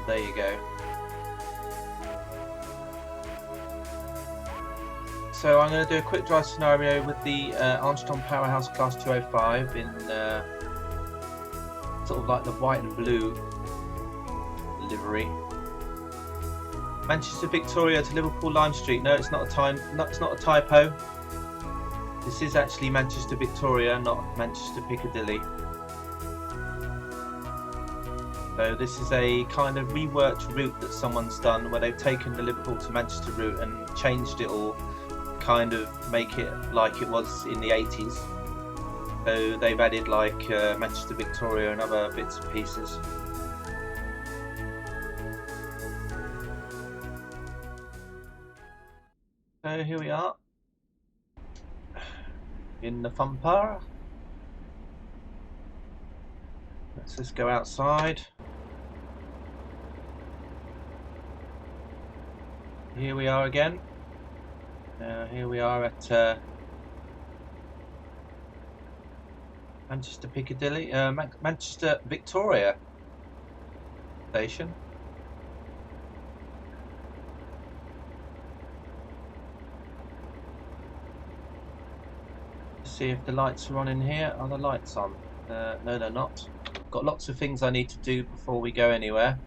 There you go. So I'm going to do a quick drive scenario with the Armstrong Powerhouse Class 205 in sort of like the white and blue livery. Manchester Victoria to Liverpool Lime Street. No, it's not it's not a typo. This is actually Manchester Victoria, not Manchester Piccadilly. So this is a kind of reworked route that someone's done, where they've taken the Liverpool to Manchester route and changed it all, kind of make it like it was in the 80s. So they've added like Manchester Victoria and other bits and pieces. So here we are in the Thumper. Let's just go outside. Here we are again. Here we are at Manchester Piccadilly, Manchester Victoria station. Let's see if the lights are on in here. Are the lights on? No, they're not. Got lots of things I need to do before we go anywhere.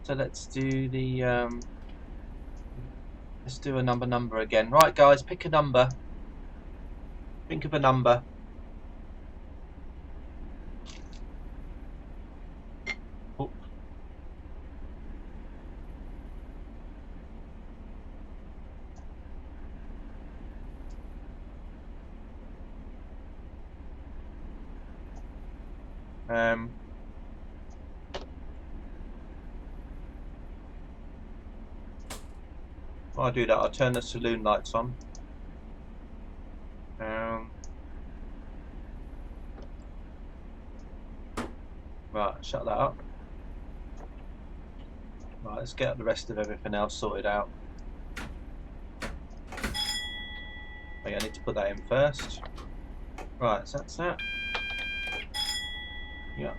So let's do the let's do a number again. Right, guys, pick a number. Think of a number. Oh. While I do that, I'll turn the saloon lights on. Right, shut that up. Right, let's get the rest of everything else sorted out. Okay, I need to put that in first. Right, so that's that. Yep.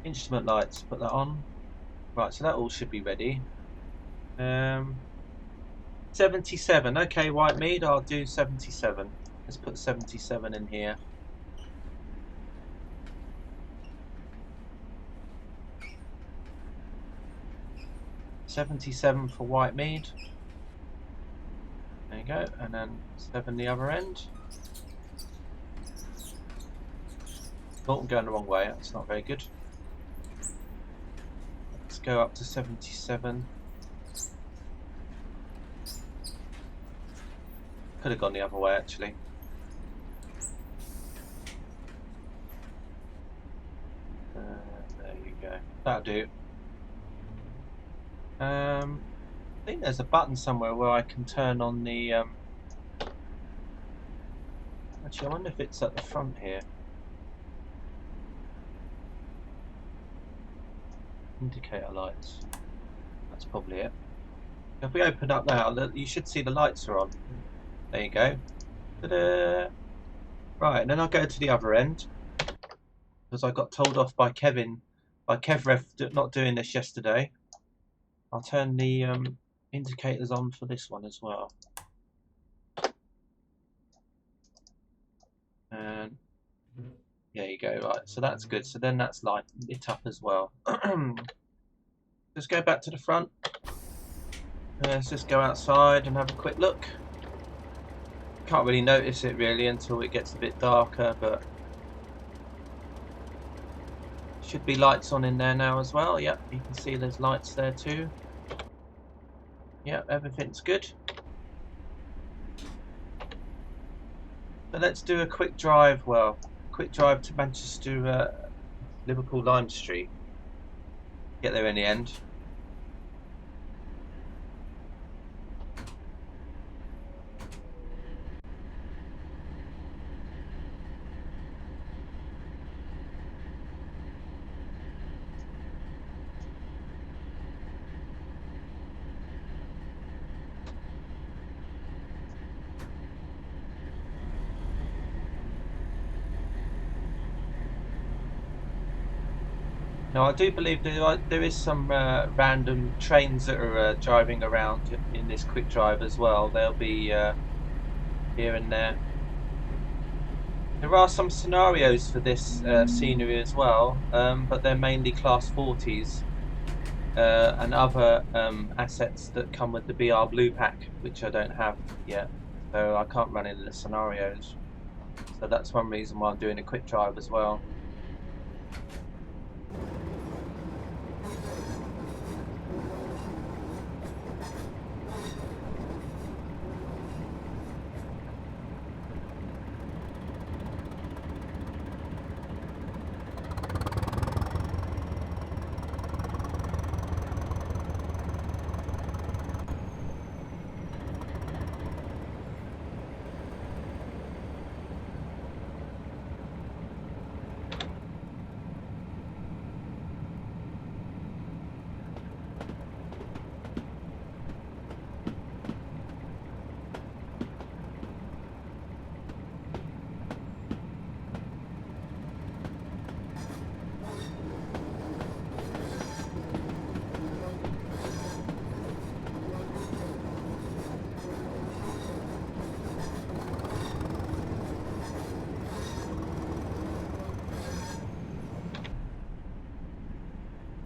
Instrument lights, put that on. Right, so that all should be ready. 77. Okay, white mead, I'll do 77. Let's put 77 in here. $77 for white mead. There you go, and then 7 the other end. Oh, I'm going the wrong way. That's not very good. Let's go up to 77. Could have gone the other way actually. There you go. That'll do. I think there's a button somewhere where I can turn on the. Actually, I wonder if it's at the front here. Indicator lights. That's probably it. If we open up now, you should see the lights are on. There you go. Ta-da! Right, and then I'll go to the other end because I got told off by Kevin, by KevRef, not doing this yesterday. I'll turn the indicators on for this one as well. And there you go. Right, so that's good. So then that's lit up as well. Let's go back to the front. Let's just go outside and have a quick look. Can't really notice it really until it gets a bit darker, but should be lights on in there now as well. Yep, you can see there's lights there too. Yep, everything's good. So let's do a quick drive. Well, quick drive to Manchester, Liverpool Lime Street. Get there in the end. No, I do believe there is some random trains that are driving around in this quick drive as well. They'll be here and there. There are some scenarios for this scenery as well, but they're mainly class 40s and other assets that come with the BR Blue Pack, which I don't have yet. So I can't run in the scenarios. So that's one reason why I'm doing a quick drive as well.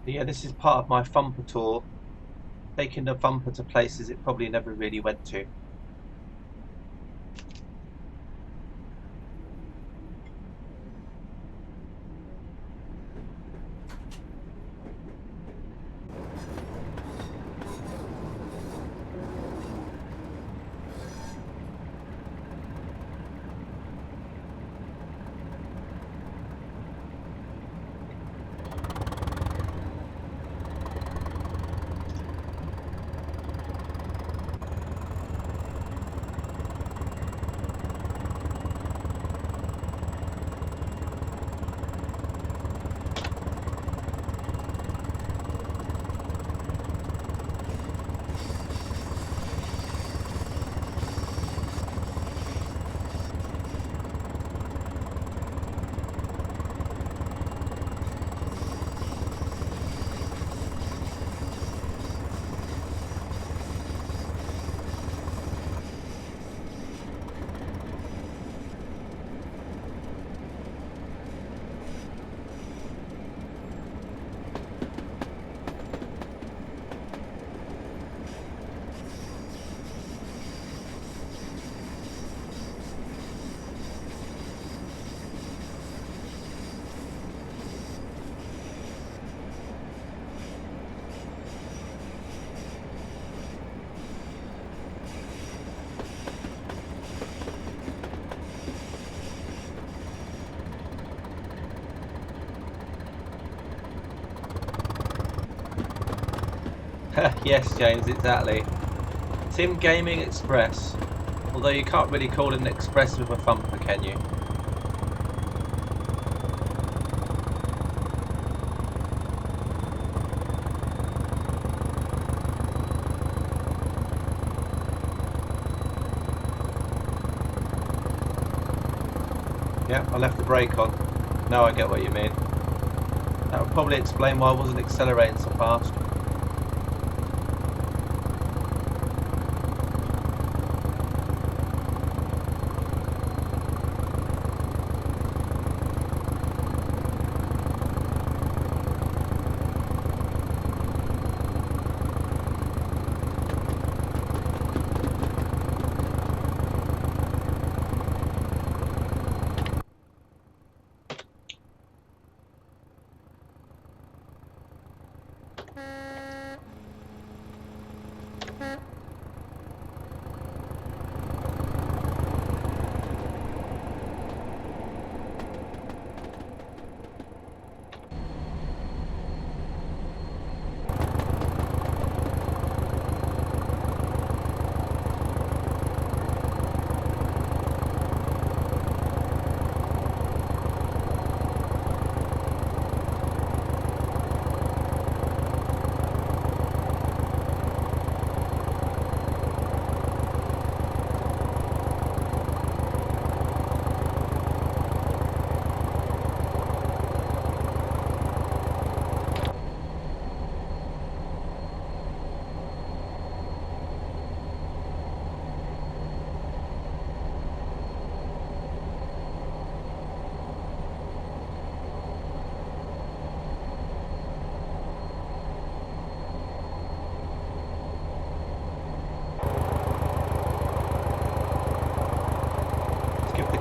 Yeah, this is part of my Thumper tour, taking the Thumper to places it probably never really went to. Yes, James, exactly. Tim Gaming Express. Although you can't really call it an express with a Thumper, can you? Yeah, I left the brake on. Now I get what you mean. That would probably explain why I wasn't accelerating so fast.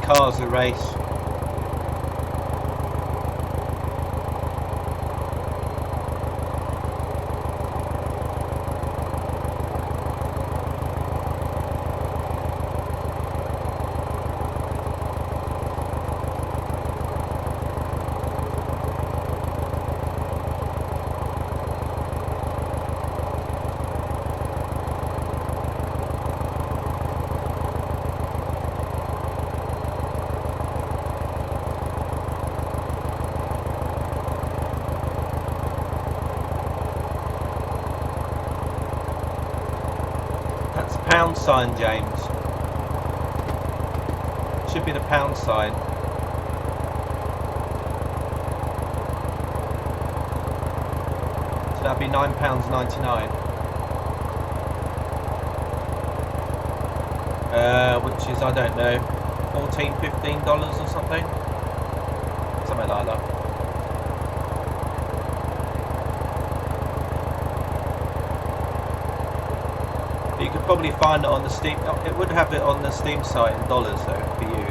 cars a race. Pound sign, James. Should be the pound sign. So that'd be £9.99. Which is, I don't know, $14, $15 or something. Something like that. You could probably find it on the Steam. It would have it on the Steam site in dollars though for you.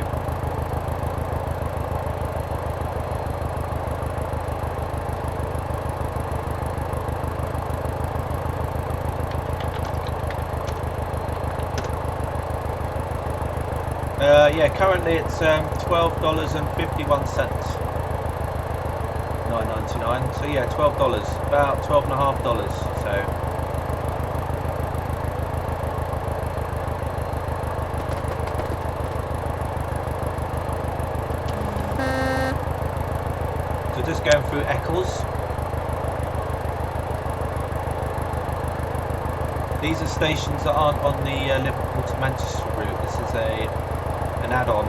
Yeah, currently it's $12.51. $9.99. So yeah, $12. About $12.50. So. Just going through Eccles. These are stations that aren't on the Liverpool to Manchester route. This is an add-on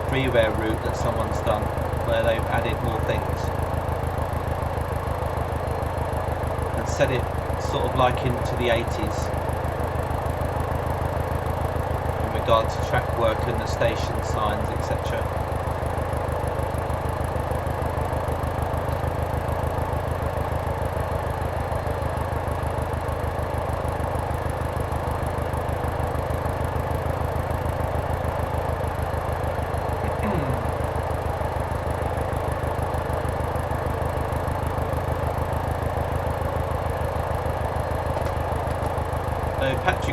freeway route that someone's done where they've added more things and set it sort of like into the 80s in regard to track work and the station signs, etc.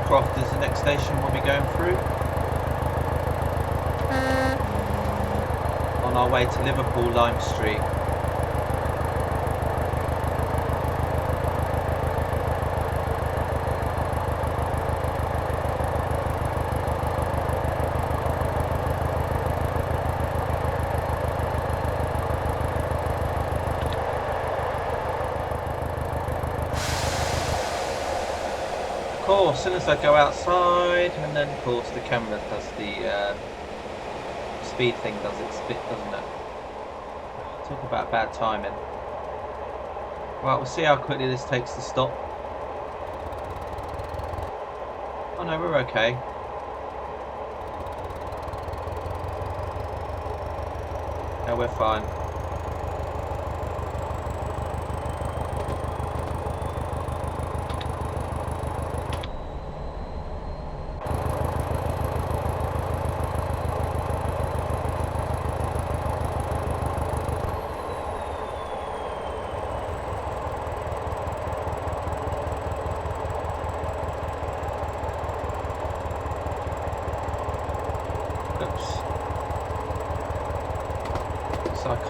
Croft is the next station we'll be going through on our way to Liverpool Lime Street. As soon as I go outside, and then of course the camera does the speed thing, does its bit, doesn't it? Talk about bad timing. Right, we'll see how quickly this takes to stop. Oh no, we're okay. No, we're fine.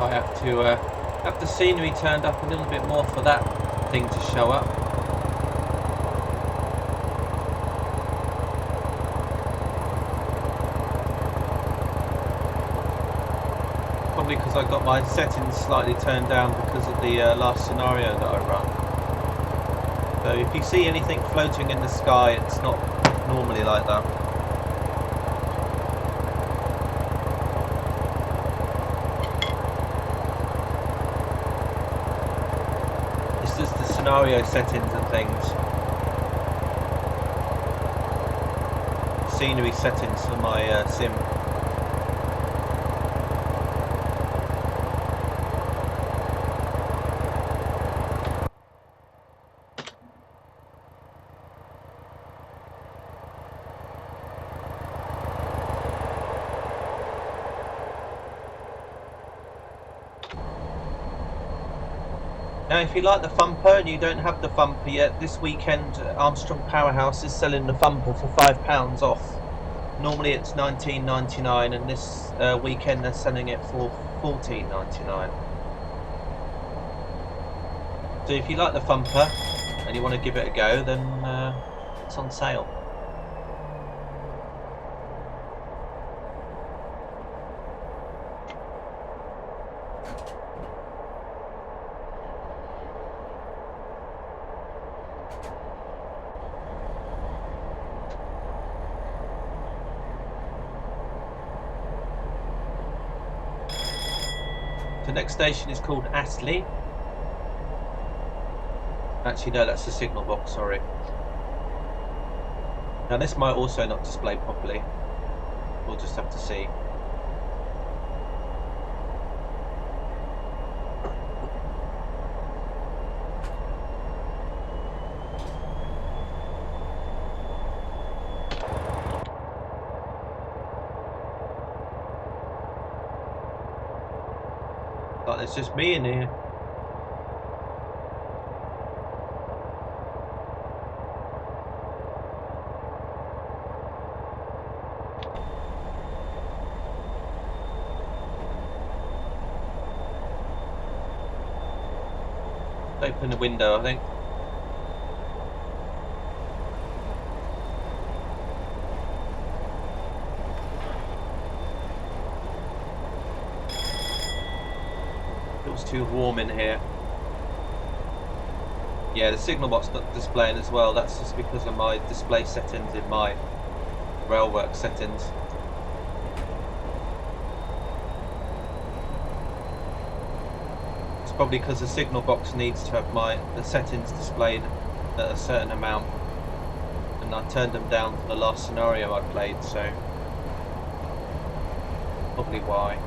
I have to have the scenery turned up a little bit more for that thing to show up. Probably because I got my settings slightly turned down because of the last scenario that I run. So if you see anything floating in the sky, it's not normally like that. Scenario settings and things. Scenery settings for my sim. Now, if you like the Thumper and you don't have the Thumper yet, this weekend Armstrong Powerhouse is selling the Thumper for £5 off. Normally it's £19.99, and this weekend they're selling it for £14.99. So if you like the Thumper and you want to give it a go, then it's on sale. The next station is called Astley. Actually, no, that's the signal box, sorry. Now, this might also not display properly. We'll just have to see. Like, there's just me in here. Open the window, I think. It was too warm in here. Yeah, the signal box not displaying as well. That's just because of my display settings in my railwork settings. Probably because the signal box needs to have the settings displayed at a certain amount, and I turned them down for the last scenario I played, so probably why.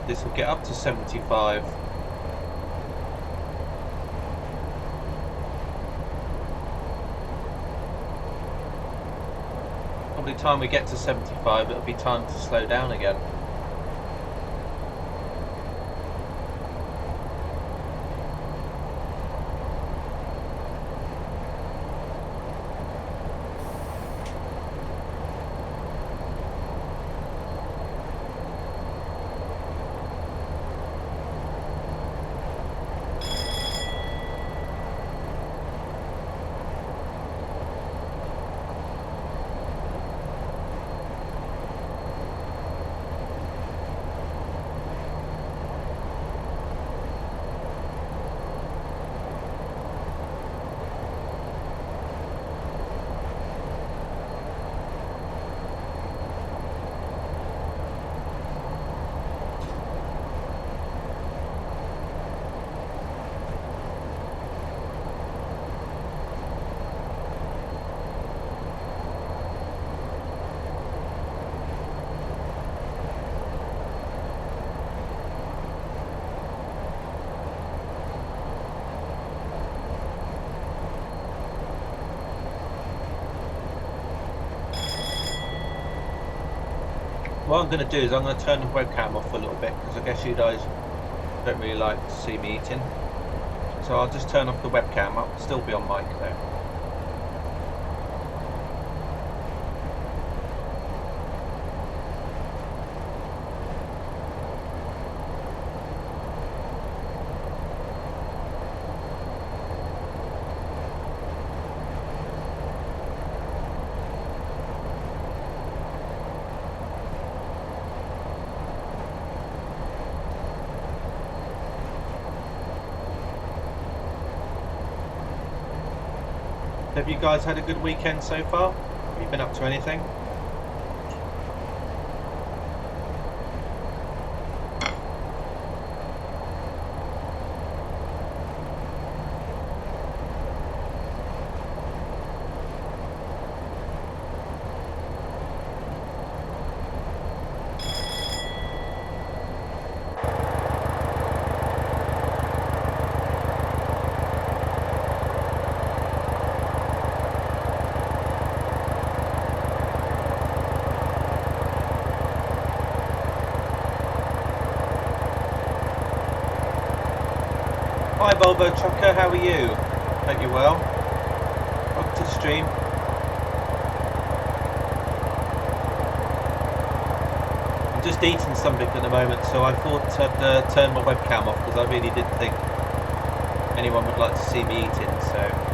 This will get up to 75. Probably time we get to 75, it'll be time to slow down again. What I'm going to do is I'm going to turn the webcam off a little bit, because I guess you guys don't really like to see me eating. So I'll just turn off the webcam. I'll still be on mic though. Have you guys had a good weekend so far? Have you been up to anything? Volvo Trucker, how are you? Hope you're well. Welcome to the stream. I'm just eating something at the moment, so I thought I'd turn my webcam off because I really didn't think anyone would like to see me eating, so...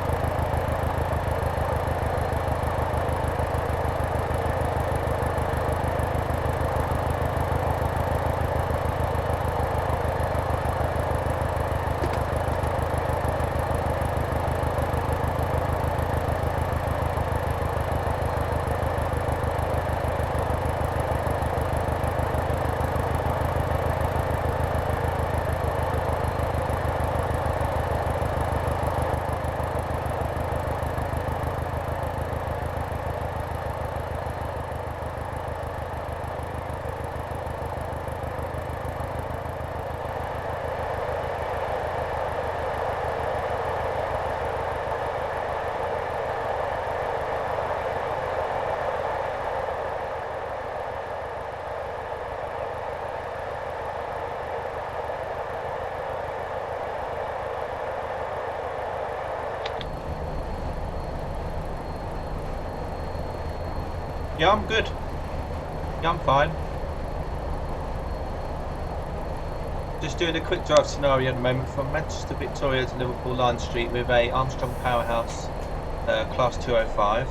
Yeah, I'm good. Yeah, I'm fine. Just doing a quick drive scenario at the moment from Manchester Victoria to Liverpool Lime Street with a Armstrong Powerhouse Class 205.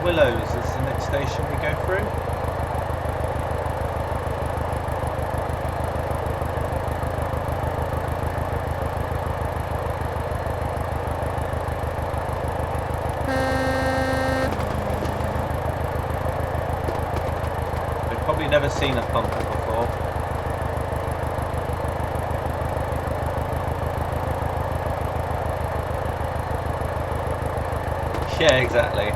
Willows is the next station we go through. We've probably never seen a Thumper before. Yeah, exactly.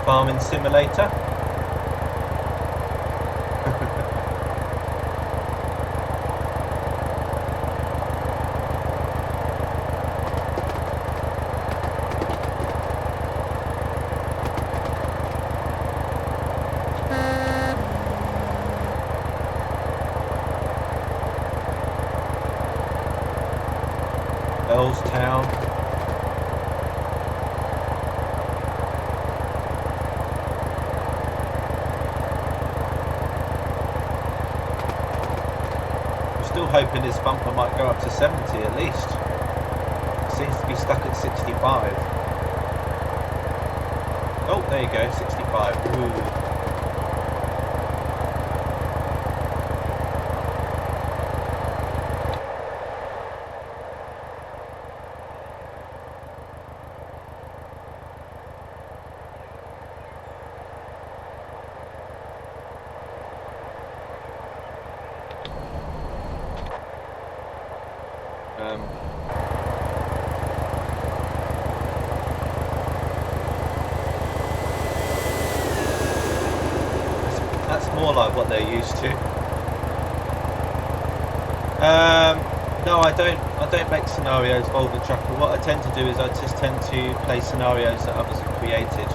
Farming simulator. Town. Still hoping this bumper might go up to 70 at least. It seems to be stuck at 65. Oh, there you go, 65. Ooh. That's more like what they're used to. No, I don't. I don't make scenarios Volvo Trucker. What I tend to do is I just tend to play scenarios that others have created.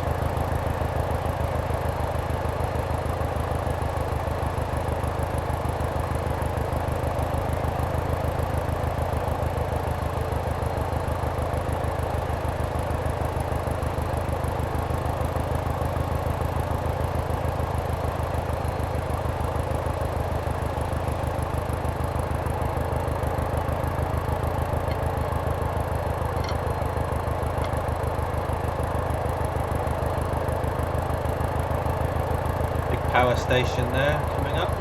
Power station there coming up.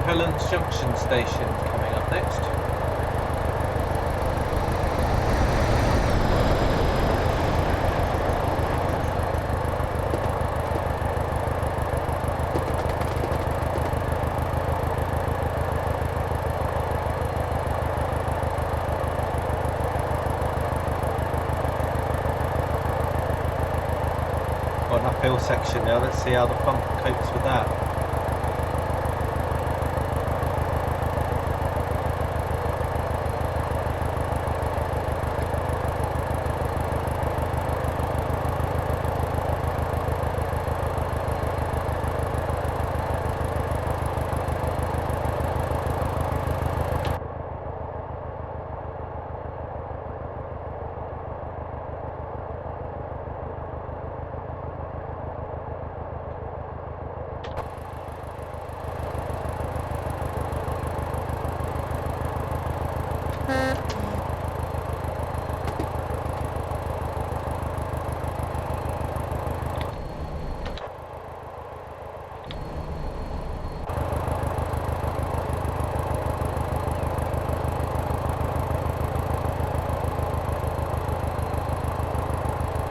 Helen's Junction station coming up next. Got an uphill section now, let's see how the pump copes with that.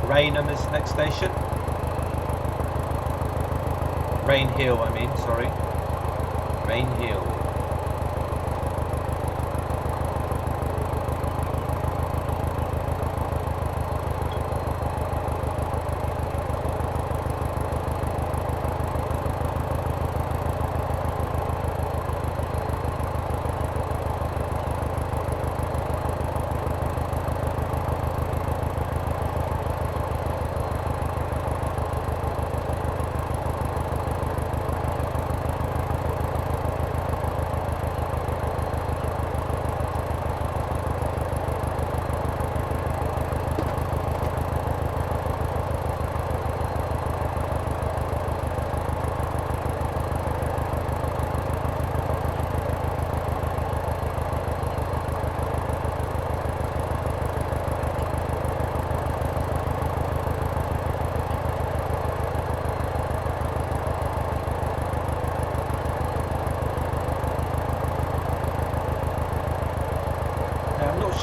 Rainham is the next station. Rain Hill, I mean, sorry. Rain Hill.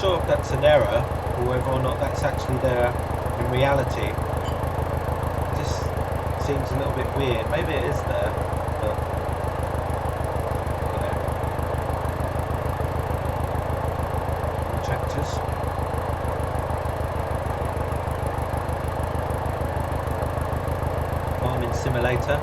Sure if that's an error or whether or not that's actually there in reality. It just seems a little bit weird. Maybe it is there, but you know. Tractors. Farming simulator.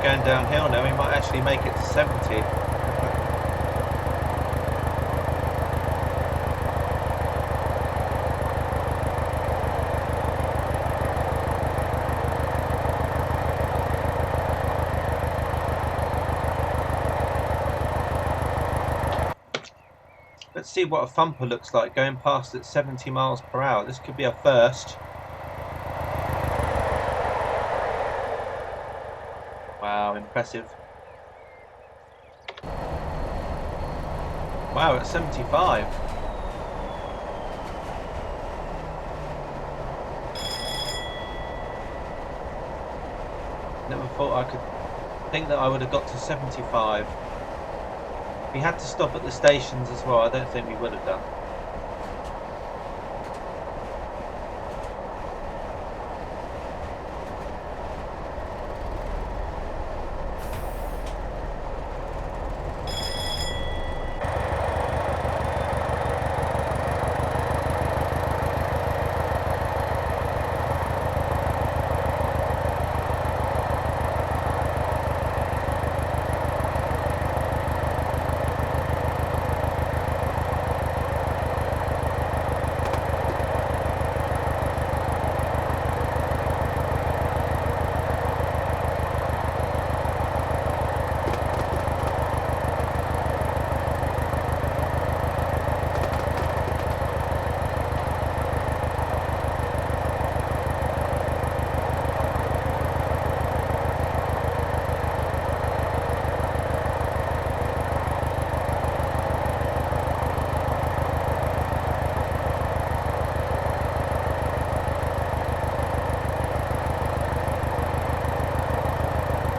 going downhill now. We might actually make it to 70. Let's see what a thumper looks like going past at 70 miles per hour. This could be a first. Wow, impressive. Wow, at 75. Never thought I could think that I would have got to 75. We had to stop at the stations as well. I don't think we would have done.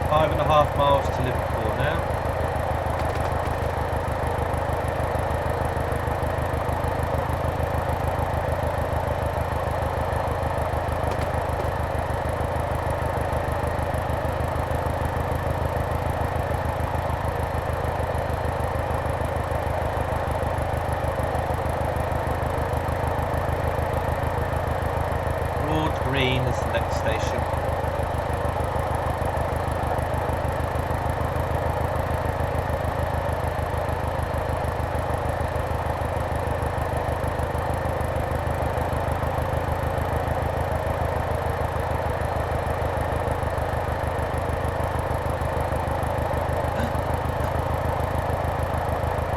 Five and a half miles to Liverpool now. Broad Green is the next station.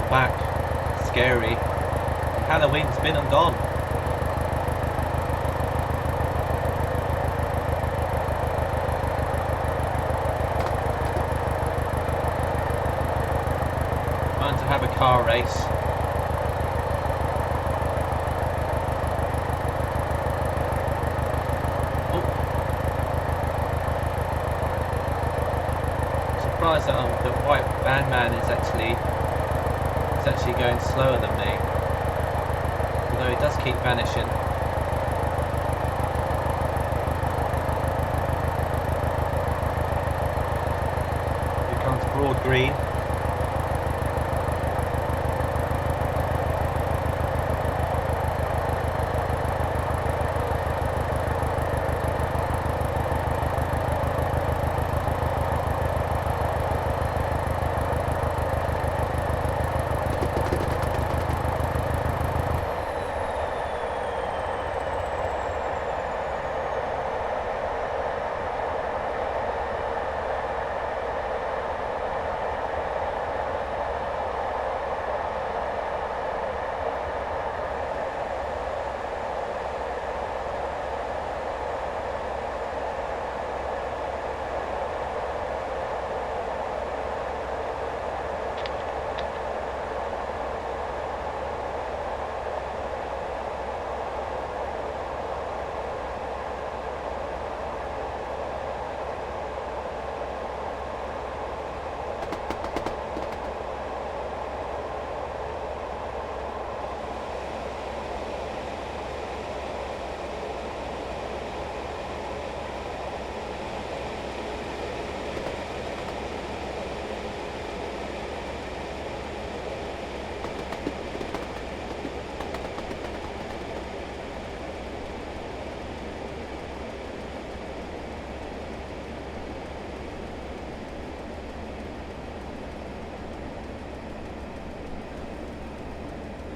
Back. Scary. Halloween's been and gone. Time to have a car race. Oh. Surprised that the white van man is actually going slower than me, although it does keep vanishing. Here comes Broad Green.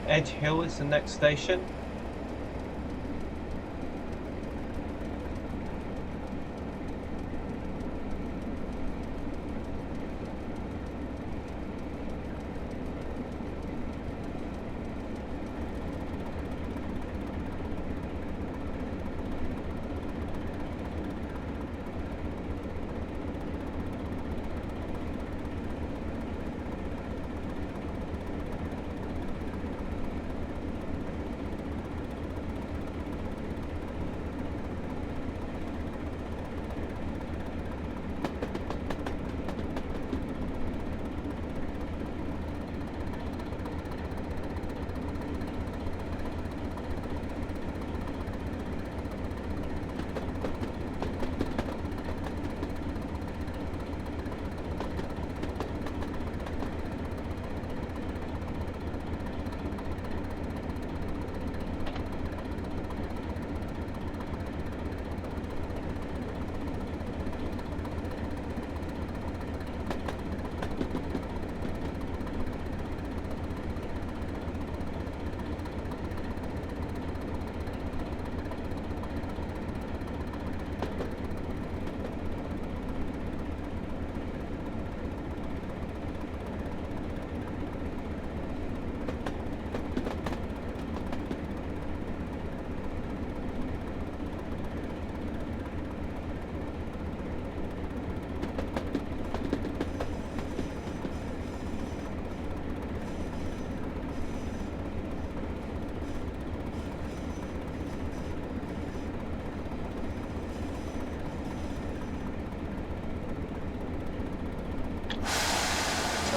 Edge Hill is the next station.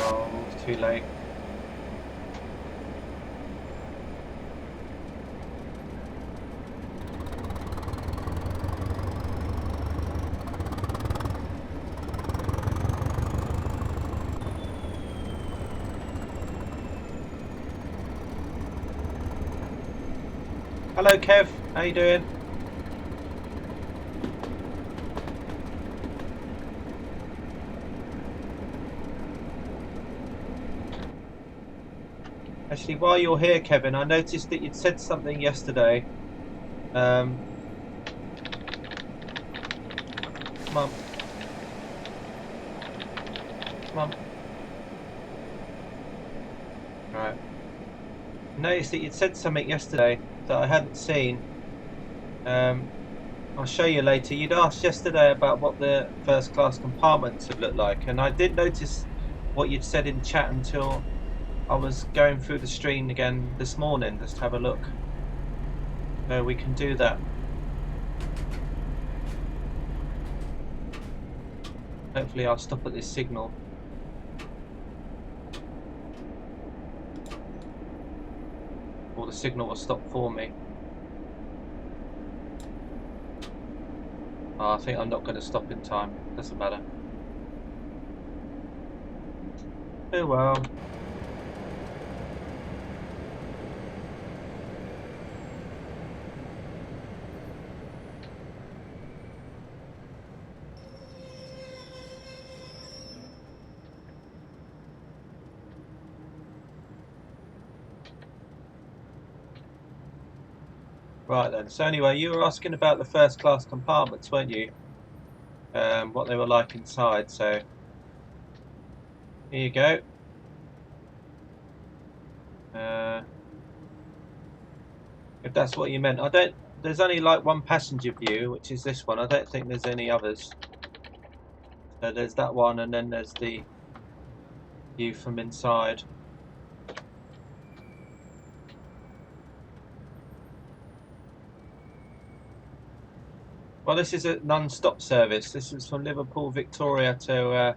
Oh, it's too late. Hello Kev, how you doing? Actually, while you're here, Kevin, I noticed that you'd said something yesterday. Come on. Come on. Right. I noticed that you'd said something yesterday that I hadn't seen. I'll show you later. You'd asked yesterday about what the first class compartments would look like, and I did notice what you'd said in chat until I was going through the stream again this morning just to have a look. So we can do that. Hopefully I'll stop at this signal. Or the signal will stop for me. Oh, I think I'm not going to stop in time. Doesn't matter. Oh well. Right then, so anyway, you were asking about the first class compartments, weren't you? What they were like inside, so here you go. If that's what you meant. There's only like one passenger view, which is this one. I don't think there's any others. So there's that one, and then there's the view from inside. Well, this is a non-stop service. This is from Liverpool Victoria to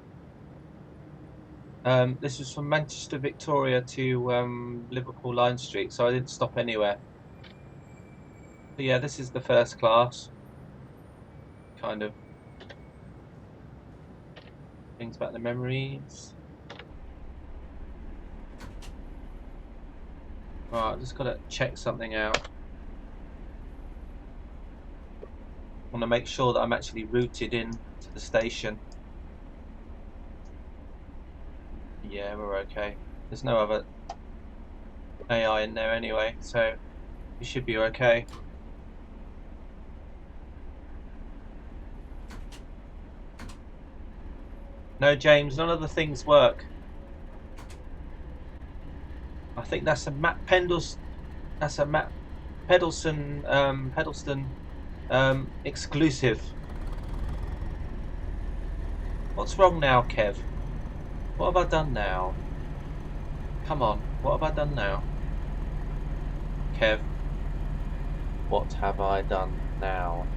this is from Manchester Victoria to Liverpool Lime Street, so I didn't stop anywhere. But yeah, this is the first class. Kind of things about the memories. Right, I've just got to check something out. I want to make sure that I'm actually routed in to the station. Yeah, we're okay. There's no AI in there anyway, so you should be okay. No, James, none of the things work. I think that's a Matt Pendles. That's a Matt Pedalston exclusive. What's wrong now, Kev? What have I done now? Come on, what have I done now? Kev, what have I done now?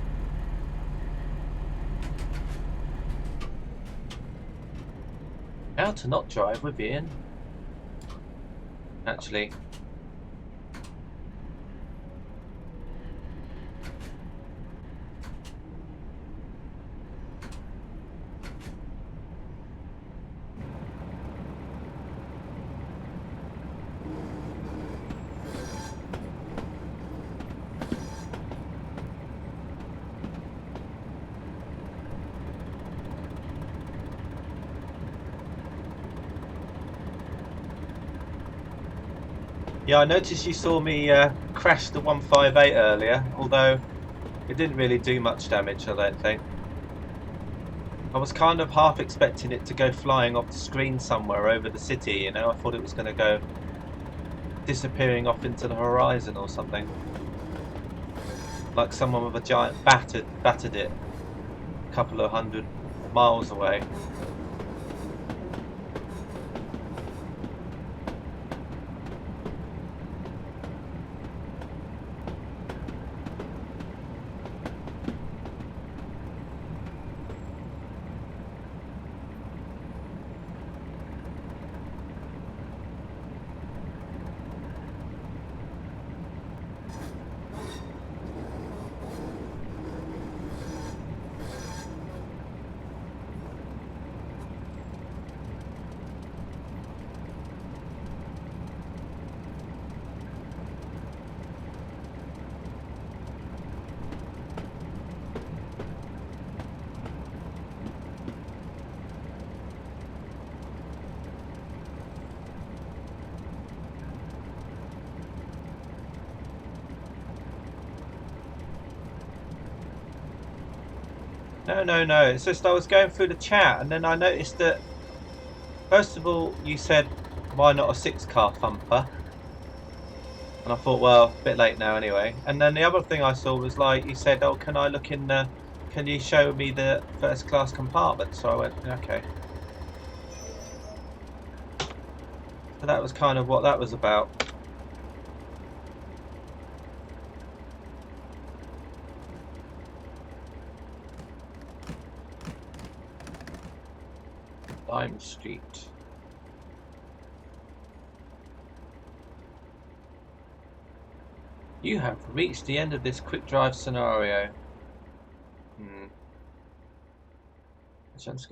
How to not drive with Ian? Actually. Yeah, I noticed you saw me crash the 158 earlier, although it didn't really do much damage, I don't think. I was kind of half expecting it to go flying off the screen somewhere over the city, you know. I thought it was going to go disappearing off into the horizon or something. Like someone with a giant battered it a couple of 100 miles away. No. It's just I was going through the chat and then I noticed that, first of all, you said, why not a 6-car Thumper? And I thought, well, a bit late now anyway. And then the other thing I saw was like, you said, oh, can I look in the, can you show me the first class compartment? So I went, okay. So that was kind of what that was about. Lime Street. You have reached the end of this quick drive scenario.